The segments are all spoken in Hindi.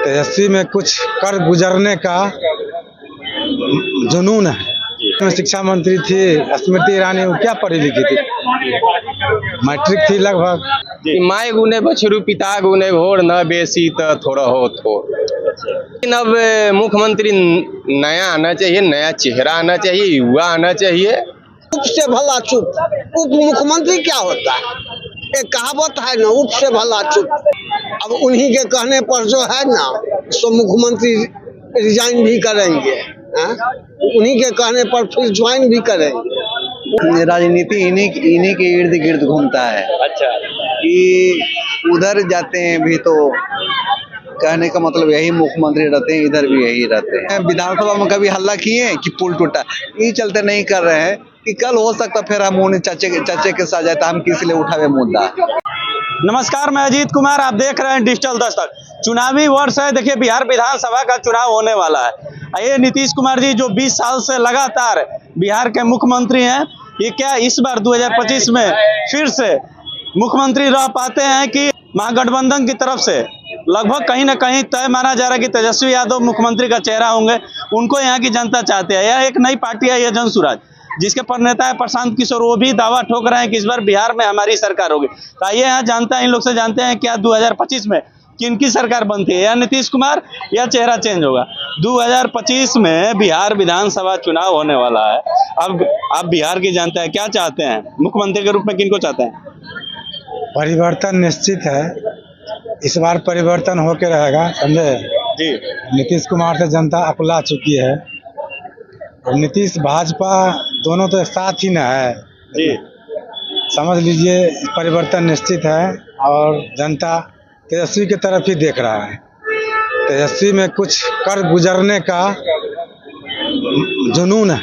तेजस्वी में कुछ कर गुजरने का जुनून है। शिक्षा मंत्री थी स्मृति ईरानी, वो क्या पढ़ी लिखी थी? मैट्रिक थी लगभग। माय गुने बछरू पिता गुने घोर न बेसी त थोड़ा हो थो। लेकिन अब मुख्यमंत्री नया आना चाहिए, नया चेहरा आना चाहिए, युवा आना चाहिए। उप से भला चुप। उप मुख्यमंत्री क्या होता है? एक कहावत है ना, उप से भला चुप। अब उन्हीं के कहने पर जो है ना, सो मुख्यमंत्री रिजाइन भी करेंगे, उन्हीं के कहने पर फिर ज्वाइन भी करेंगे। राजनीति इन्हीं के इर्द गिर्द घूमता है। अच्छा, कि उधर जाते हैं भी तो कहने का मतलब यही मुख्यमंत्री रहते हैं, इधर भी यही रहते हैं। विधानसभा में कभी हल्ला किए कि पुल टूटा, ये चलते नहीं कर रहे हैं कि कल हो सकता फिर हम उन्हें चचे के साथ जाता, हम किस लिए उठावे मुद्दा। नमस्कार, मैं अजीत कुमार, आप देख रहे हैं डिजिटल दस्तक। चुनावी वर्ष है, देखिए बिहार विधानसभा का चुनाव होने वाला है। ये नीतीश कुमार जी जो 20 साल से लगातार बिहार के मुख्यमंत्री हैं, ये क्या इस बार 2025 में फिर से मुख्यमंत्री रह पाते हैं कि महागठबंधन की तरफ से लगभग कहीं ना कहीं तय माना जा रहा है कि तेजस्वी यादव मुख्यमंत्री का चेहरा होंगे। उनको यहाँ की जनता चाहती है। यह एक नई पार्टी है, यह जन सुराज, जिसके प्रणेता है प्रशांत किशोर। वो भी दावा ठोक रहे हैं कि इस बार बिहार में हमारी सरकार होगी। तो आइए यहाँ जानते हैं, इन लोग से जानते हैं क्या 2025 में किनकी सरकार बनती है, या नीतीश कुमार या चेहरा चेंज होगा। 2025 में बिहार विधानसभा चुनाव होने वाला है। अब आप बिहार की जनता है, क्या चाहते हैं मुख्यमंत्री के रूप में, किनको चाहते हैं? परिवर्तन निश्चित है, इस बार परिवर्तन होके रहेगा, समझे जी। नीतीश कुमार से जनता अकुला चुकी है। और नीतीश भाजपा दोनों तो एक साथ ही न है जी। समझ लीजिए परिवर्तन निश्चित है और जनता तेजस्वी की तरफ ही देख रहा है। तेजस्वी में कुछ कर गुजरने का जुनून है।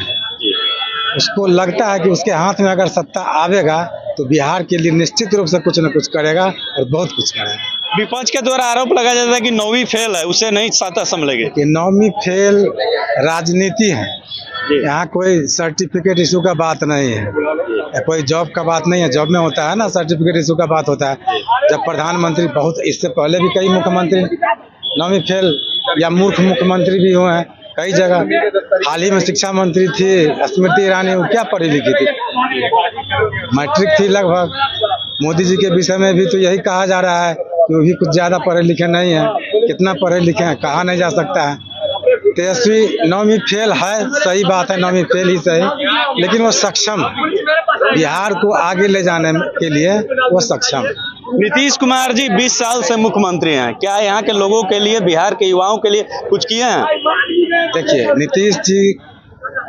उसको लगता है कि उसके हाथ में अगर सत्ता आवेगा तो बिहार के लिए निश्चित रूप से कुछ न कुछ करेगा और बहुत कुछ करेगा। विपक्ष के द्वारा आरोप लगाया जाता है कि 9वीं फेल है, उसे नहीं सत्ता संभलेगी। कि 9वीं फेल राजनीति है, यहाँ कोई सर्टिफिकेट इशू का बात नहीं है, कोई जॉब का बात नहीं है। जॉब में होता है ना सर्टिफिकेट इशू का बात होता है। जब प्रधानमंत्री, बहुत इससे पहले भी कई मुख्यमंत्री 9वीं फेल या मूर्ख मुख्यमंत्री भी हुए हैं कई जगह। हाल ही में शिक्षा मंत्री थी स्मृति ईरानी, वो क्या पढ़ी लिखी थी? मैट्रिक थी लगभग। मोदी जी के विषय में भी तो यही कहा जा रहा है कि वो भी कुछ ज्यादा पढ़े लिखे नहीं है। कितना पढ़े लिखे हैं कहा नहीं जा सकता है। तेजस्वी 9वीं फेल है, सही बात है, 9वीं फेल ही सही, लेकिन वो सक्षम, बिहार को आगे ले जाने के लिए वो सक्षम। नीतीश कुमार जी 20 साल से मुख्यमंत्री हैं, क्या यहाँ के लोगों के लिए, बिहार के युवाओं के लिए कुछ किए हैं? देखिए, नीतीश जी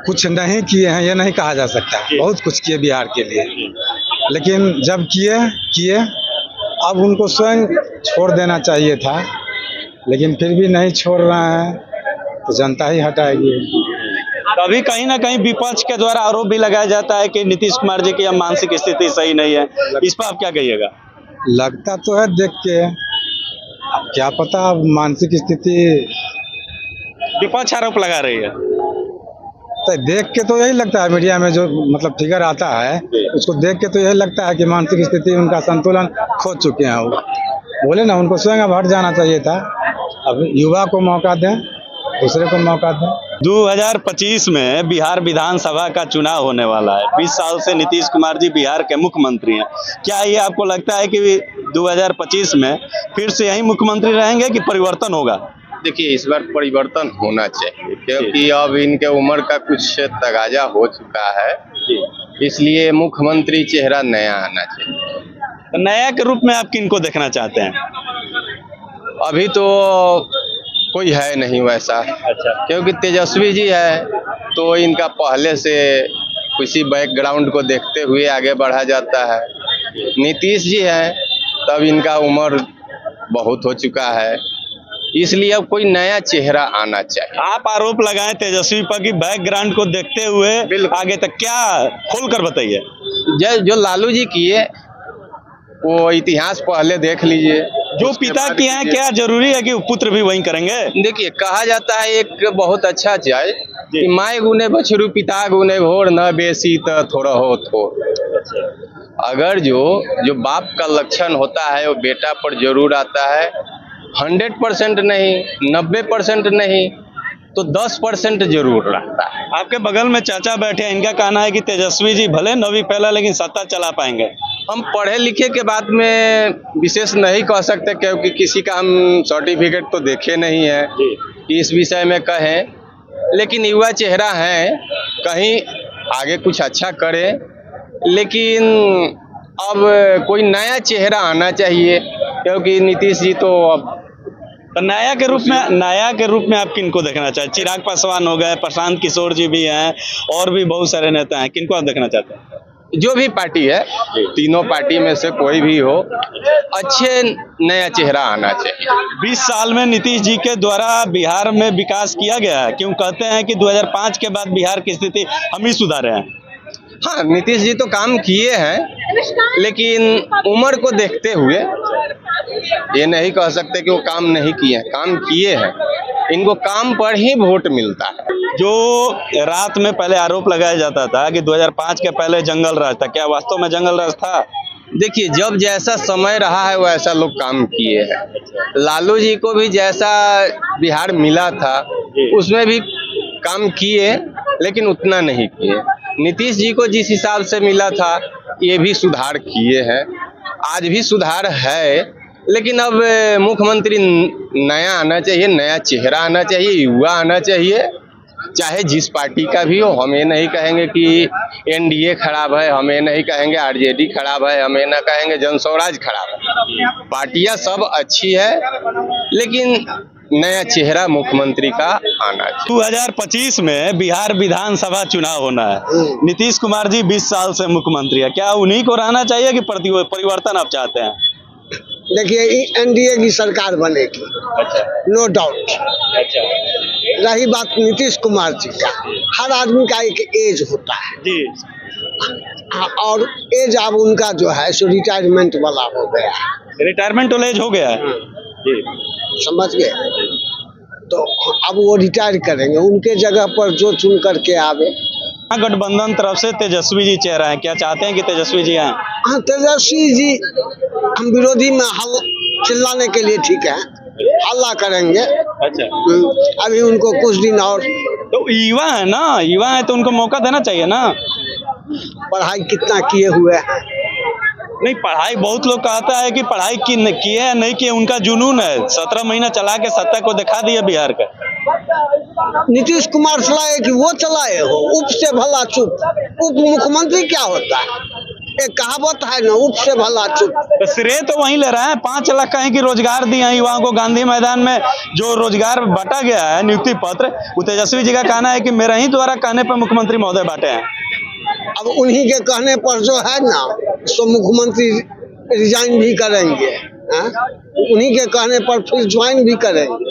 कुछ नहीं किए हैं ये नहीं कहा जा सकता, बहुत कुछ किए बिहार के लिए, लेकिन जब किए अब उनको स्वयं छोड़ देना चाहिए था, लेकिन फिर भी नहीं छोड़ रहे हैं तो जनता ही हटाएगी। कभी कहीं ना कहीं विपक्ष के द्वारा आरोप भी लगाया जाता है कि नीतीश कुमार जी की अब मानसिक स्थिति सही नहीं है, इस पर आप क्या कहिएगा? लगता तो है देख के, अब क्या पता अब मानसिक स्थिति, विपक्ष आरोप लगा रही है तो देख के तो यही लगता है, मीडिया में जो मतलब फिगर आता है उसको देख के तो यही लगता है कि मानसिक स्थिति उनका संतुलन खो चुके हैं। वो बोले ना, उनको स्वयं अब हट जाना चाहिए था। अब युवा को मौका दें, दूसरे को मौका दें। 2025 में बिहार विधानसभा का चुनाव होने वाला है। 20 साल से नीतीश कुमार जी बिहार के मुख्यमंत्री हैं। क्या ये आपको लगता है कि 2025 में फिर से यही मुख्यमंत्री रहेंगे कि परिवर्तन होगा? देखिए, इस बार परिवर्तन होना चाहिए, क्योंकि अब इनके उम्र का कुछ तगाजा हो चुका है, इसलिए मुख्यमंत्री चेहरा नया आना चाहिए। तो नया के रूप में आप किनको देखना चाहते हैं? अभी तो कोई है नहीं वैसा। अच्छा। क्योंकि तेजस्वी जी है तो इनका पहले से किसी बैकग्राउंड को देखते हुए आगे बढ़ा जाता है। नीतीश जी है तब इनका उम्र बहुत हो चुका है, इसलिए अब कोई नया चेहरा आना चाहिए। आप आरोप लगाएं तेजस्वी पर कि बैकग्राउंड को देखते हुए आगे तक, क्या खोलकर बताइए। जो लालू जी किए वो इतिहास पहले देख लीजिए। जो पिता किए हैं, क्या जरूरी है कि पुत्र भी वही करेंगे? देखिए, कहा जाता है एक बहुत अच्छा चाहे कि माय गुने बछरू पिता गुने घोर न बेसी त थोड़ा हो थो। अगर जो बाप का लक्षण होता है वो बेटा पर जरूर आता है, 100% नहीं, 90% नहीं, तो 10% जरूर रहता है। आपके बगल में चाचा बैठे हैं, इनका कहना है कि तेजस्वी जी भले नवी फैला लेकिन सत्ता चला पाएंगे। हम पढ़े लिखे के बात में विशेष नहीं कह सकते, क्योंकि किसी का हम सर्टिफिकेट तो देखे नहीं है कि इस विषय में कहें। लेकिन युवा चेहरा है, कहीं आगे कुछ अच्छा करे, लेकिन अब कोई नया चेहरा आना चाहिए, क्योंकि नीतीश जी तो अब तो नया के रूप में आप किनको देखना चाहते हैं? चिराग पासवान हो गए, प्रशांत किशोर जी भी हैं, और भी बहुत सारे नेता हैं, किनको आप देखना चाहते हैं? जो भी पार्टी है, तीनों पार्टी में से कोई भी हो, अच्छे नया चेहरा आना चाहिए। 20 साल में नीतीश जी के द्वारा बिहार में विकास किया गया है, क्यों कहते हैं कि 2005 के बाद बिहार की स्थिति हम ही सुधारे हैं? हाँ, नीतीश जी तो काम किए हैं, लेकिन उम्र को देखते हुए ये नहीं कह सकते कि वो काम नहीं किए हैं, काम किए हैं। इनको काम पर ही वोट मिलता है। जो रात में पहले आरोप लगाया जाता था कि 2005 के पहले जंगल राज था, क्या वास्तव में जंगल राज था? देखिए, जब जैसा समय रहा है वैसा लोग काम किए हैं। लालू जी को भी जैसा बिहार मिला था उसमें भी काम किए, लेकिन उतना नहीं किए। नीतीश जी को जिस हिसाब से मिला था ये भी सुधार किए हैं, आज भी सुधार है, लेकिन अब मुख्यमंत्री नया आना चाहिए, नया चेहरा आना चाहिए, युवा आना चाहिए, चाहे जिस पार्टी का भी हो। हम ये नहीं कहेंगे कि एनडीए खराब है, हम ये नहीं कहेंगे आरजेडी खराब है, हम ये ना कहेंगे जनस्वराज खराब है। पार्टियां सब अच्छी है, लेकिन नया चेहरा मुख्यमंत्री का आना चाहिए। 2025 में बिहार विधानसभा चुनाव होना है। नीतीश कुमार जी 20 साल से मुख्यमंत्री है, क्या उन्हीं को रहना चाहिए कि परिवर्तन आप चाहते हैं? देखिए, एनडीए की सरकार बनेगी, अच्छा, नो डाउट। अच्छा रही बात नीतीश कुमार जी का, हर आदमी का एक एज होता है जी, और एज अब उनका जो है सो रिटायरमेंट वाला हो गया है। रिटायरमेंट एज हो गया है जी, समझ गए? तो अब वो रिटायर करेंगे, उनके जगह पर जो चुन करके आवे। गठबंधन तरफ से तेजस्वी जी चेहरा है, क्या चाहते हैं कि तेजस्वी जी आए? हाँ, तेजस्वी जी हम विरोधी में चिल्लाने के लिए ठीक है, हल्ला करेंगे। अच्छा, अभी उनको कुछ दिन और, तो युवा है ना, युवा है तो उनको मौका देना चाहिए ना। पढ़ाई कितना किए हुए हैं? नहीं, पढ़ाई बहुत लोग कहता है कि पढ़ाई किए या नहीं किए, उनका जुनून है। 17 महीना चला के सत्ता को दिखा दिया बिहार का। नीतीश कुमार चलाए कि वो चलाए हो? उप से भला चुप। उप मुख्यमंत्री क्या होता है? एक कहावत है ना, उप से भला चुप। तो श्रेय तो वहीं ले रहे हैं। 5 लाख कहीं की रोजगार दिए हैं युवाओं को। गांधी मैदान में जो रोजगार बांटा गया है, नियुक्ति पत्र, वो तेजस्वी जी का कहना है कि मेरा ही द्वारा कहने पर मुख्यमंत्री महोदय बांटे हैं। अब उन्हीं के कहने पर जो है ना, सो मुख्यमंत्री रिजाइन भी करेंगे, उन्हीं के कहने पर फिर ज्वाइन भी करेंगे।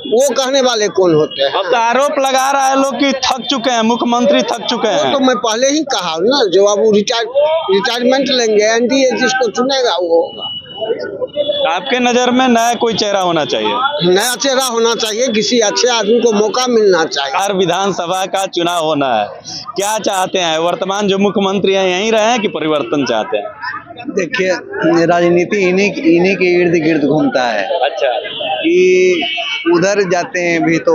वो कहने वाले कौन होते हैं? अब तो आरोप लगा रहा है लोग कि थक चुके हैं, मुख्यमंत्री थक चुके हैं। तो मैं पहले ही कहा ना, जो अब वो रिटायरमेंट लेंगे, एनडीए जिसको चुनेगा वो होगा। आपके नजर में नया कोई चेहरा होना चाहिए? नया चेहरा होना चाहिए, किसी अच्छे आदमी को मौका मिलना चाहिए। बिहार विधानसभा का चुनाव होना है, क्या चाहते हैं? वर्तमान जो मुख्यमंत्री हैं यहीं रहे कि परिवर्तन चाहते हैं? देखिए, राजनीति इन्हीं के इर्द गिर्द घूमता है। अच्छा, कि उधर जाते हैं भी तो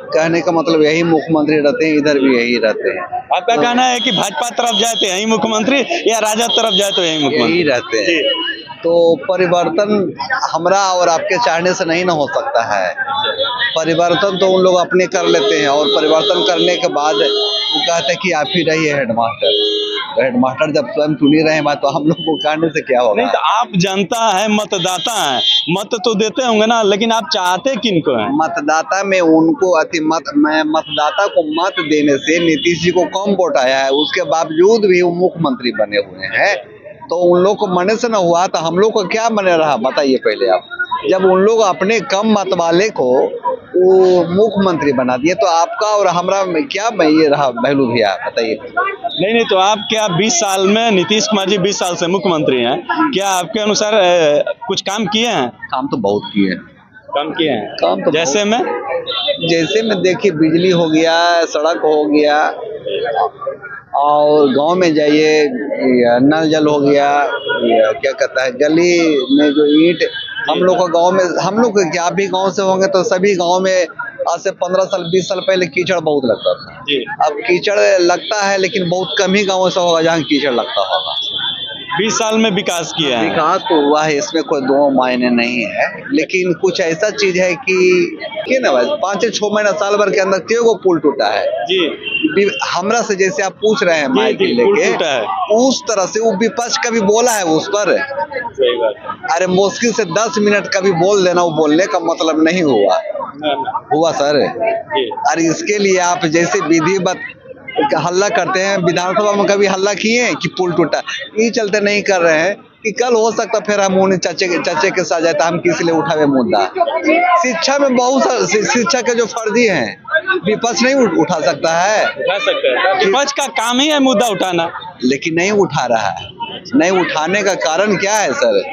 कहने का मतलब यही मुख्यमंत्री रहते हैं, इधर भी यही रहते हैं। आपका कहना है कि भाजपा तरफ जाए तो यही मुख्यमंत्री, या राजद तरफ जाए तो यही मुख्यमंत्री? यही रहते हैं। तो परिवर्तन हमरा और आपके चाहने से नहीं ना हो सकता है। परिवर्तन तो उन लोग अपने कर लेते हैं, और परिवर्तन करने के बाद वो कहते हैं कि आप ही रहिए हेडमास्टर। तो हेडमास्टर जब स्वयं चुन ही रहे हैं तो हम लोग को कहने से क्या होगा? नहीं, तो आप जनता है, मतदाता है, मत तो देते होंगे ना, लेकिन आप चाहते किनको हैं? मतदाता में उनको मतदाता को मत देने से नीतीश जी को कम वोट आया है, उसके बावजूद भी वो मुख्यमंत्री बने हुए हैं। तो उन लोग को मने से न हुआ तो हम लोग को क्या मने रहा, बताइए पहले आप। जब उन लोग अपने कम मत वाले को वो मुख्यमंत्री बना दिए तो आपका और हमरा में क्या ये रहा पहलू भैया, बताइए। नहीं, तो आप क्या 20 साल में, नीतीश कुमार जी 20 साल से मुख्यमंत्री हैं, क्या आपके अनुसार कुछ काम किए हैं? काम तो बहुत किए हैं। काम किए हैं? काम तो जैसे में देखिए, बिजली हो गया, सड़क हो गया, और गांव में जाइए नल जल हो गया, क्या कहता है, गली में जो ईंट हम लोग का गांव में, हम लोग क्या, आप भी गांव से होंगे तो सभी गांव में आज से 15 साल 20 साल पहले कीचड़ बहुत लगता था। जी। अब कीचड़ लगता है लेकिन बहुत कम ही गाँव से होगा जहाँ कीचड़ लगता होगा। 20 साल में विकास किया है। विकास तो हुआ है, इसमें कोई दो मायने नहीं है, लेकिन कुछ ऐसा चीज है कि ना भाई 5-6 महीना साल भर के अंदर को पुल टूटा है जी। हमरा से, जैसे आप पूछ रहे हैं माइक जी, पुल लेके, टूटा है। उस तरह से वो विपक्ष कभी बोला है उस पर? सही बात है। अरे मुश्किल से 10 मिनट कभी बोल देना, वो बोलने का मतलब नहीं हुआ। हुआ सर। जी। अरे इसके लिए आप जैसे विधिवत हल्ला करते हैं, विधानसभा में कभी हल्ला किए कि पुल टूटा, ये चलते नहीं कर रहे हैं कि कल हो सकता फिर हम उन्हें चचे के साथ जाता, हम किस लिए उठावे मुद्दा। शिक्षा में बहुत सारे शिक्षा के जो फर्जी हैं विपक्ष नहीं उठा सकता है। उठा सकते हैं, विपक्ष का काम ही है मुद्दा उठाना, लेकिन नहीं उठा रहा है। नहीं उठाने का कारण क्या है सर?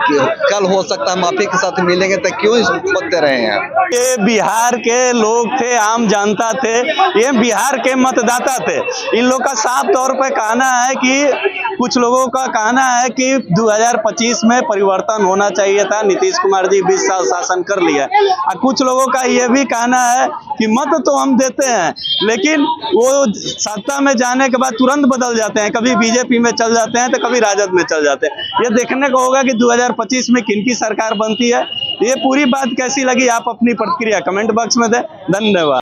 कि कल हो सकता हम आप ही के साथ मिलेंगे तो क्यों सोचते रहे हैं? ये बिहार के लोग थे, आम जनता थे, ये बिहार के मतदाता थे। इन लोग का साफ तौर पे कहना है कि कुछ लोगों का कहना है कि 2025 में परिवर्तन होना चाहिए था। नीतीश कुमार जी 20 साल शासन कर लिया। और कुछ लोगों का ये भी कहना है कि मत तो हम देते हैं, लेकिन वो सत्ता में जाने के बाद तुरंत बदल जाते हैं, कभी बीजेपी में चल जाते हैं तो कभी राजद में चल जाते हैं। ये देखने को होगा कि 2025 में किनकी सरकार बनती है। ये पूरी बात कैसी लगी, आप अपनी प्रतिक्रिया कमेंट बॉक्स में दें। धन्यवाद।